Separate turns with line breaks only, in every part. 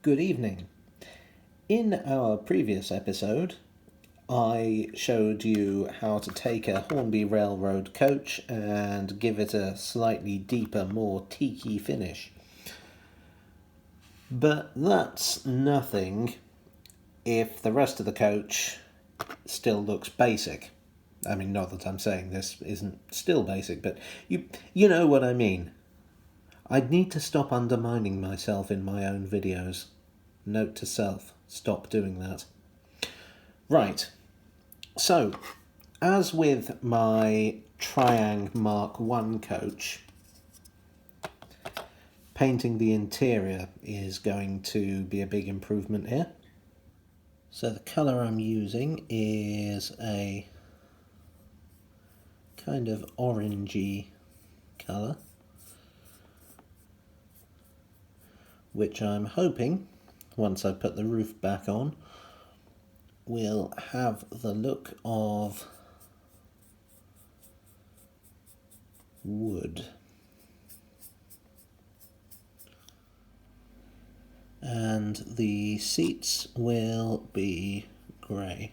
Good evening. In our previous episode, I showed you how to take a Hornby Railroad coach and give it a slightly deeper, more Teaky finish. But that's nothing if the rest of the coach still looks basic. I mean, not that I'm saying this isn't still basic, but you know what I mean. I'd need to stop undermining myself in my own videos. Note to self, stop doing that. Right, so, as with my Triang Mark 1 coach, painting the interior is going to be a big improvement here. So the colour I'm using is a kind of orangey colour, which I'm hoping, once I put the roof back on, will have the look of wood. And the seats will be grey.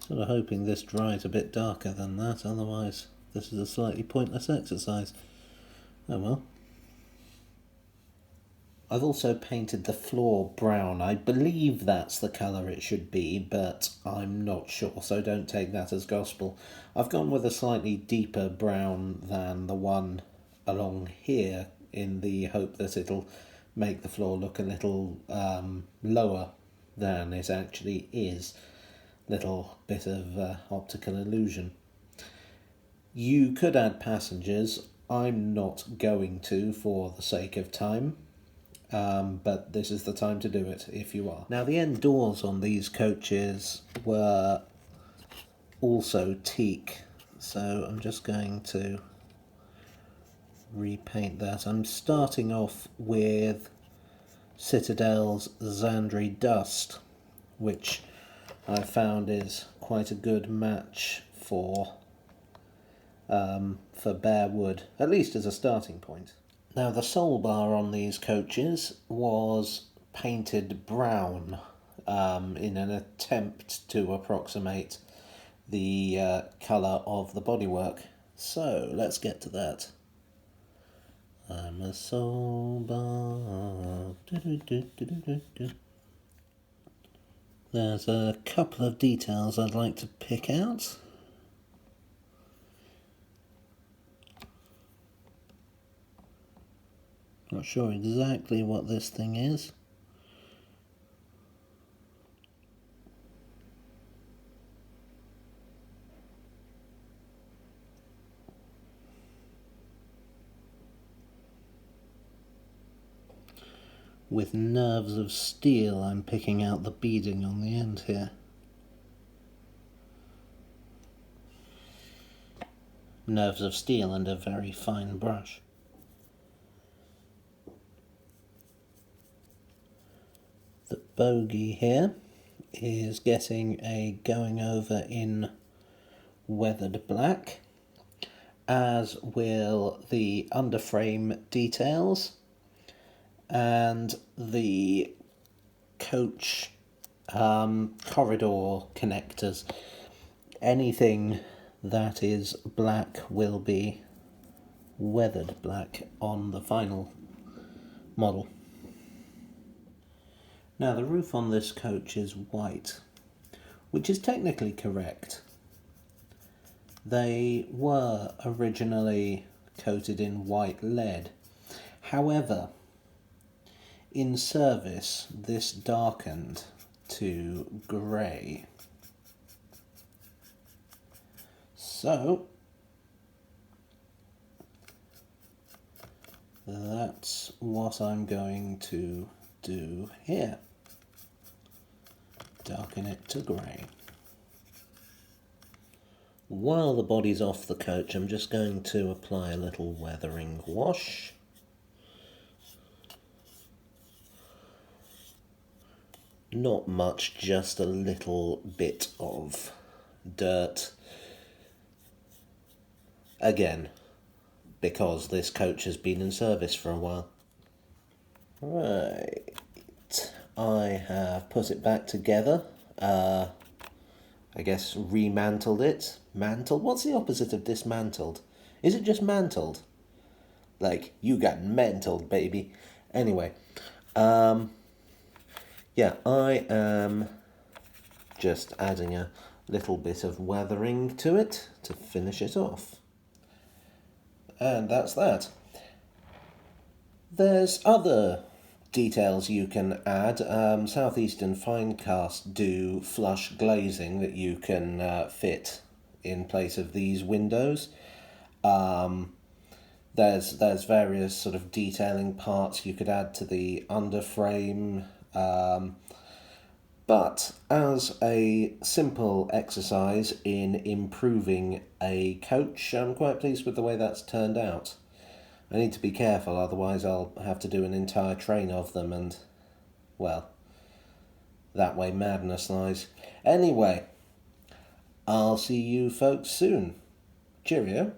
Sort of hoping this dries a bit darker than that, otherwise this is a slightly pointless exercise. Oh well. I've also painted the floor brown. I believe that's the colour it should be, but I'm not sure, so don't take that as gospel. I've gone with a slightly deeper brown than the one along here in the hope that it'll make the floor look a little lower than it actually is. Little bit of optical illusion. You could add passengers. I'm not going to for the sake of time. But this is the time to do it if you are. Now the end doors on these coaches were also teak, so I'm just going to repaint that. I'm starting off with Citadel's Zandri Dust, which I found is quite a good match for bare wood, at least as a starting point. Now the sole bar on these coaches was painted brown in an attempt to approximate the colour of the bodywork. So let's get to that. I'm a sole bar. There's a couple of details I'd like to pick out. Not sure exactly what this thing is. With nerves of steel, I'm picking out the beading on the end here. Nerves of steel and a very fine brush. The bogey here is getting a going over in weathered black, as will the underframe details and the coach corridor connectors. Anything that is black will be weathered black on the final model. Now the roof on this coach is white, which is technically correct. They were originally coated in white lead. However, in service this darkened to grey. So that's what I'm going to do here. Darken it to grey. While the body's off the coach, I'm just going to apply a little weathering wash. Not much, just a little bit of dirt. Again, because this coach has been in service for a while. Right. I have put it back together. I guess remantled it. Mantled? What's the opposite of dismantled? Is it just mantled? Like, you got mantled, baby. Anyway, yeah, I am just adding a little bit of weathering to it to finish it off. And that's that. There's other details you can add. Southeastern Finecast do flush glazing that you can fit in place of these windows. There's various sort of detailing parts you could add to the underframe. But as a simple exercise in improving a coach, I'm quite pleased with the way that's turned out. I need to be careful, otherwise I'll have to do an entire train of them and, well, that way madness lies. Anyway, I'll see you folks soon. Cheerio.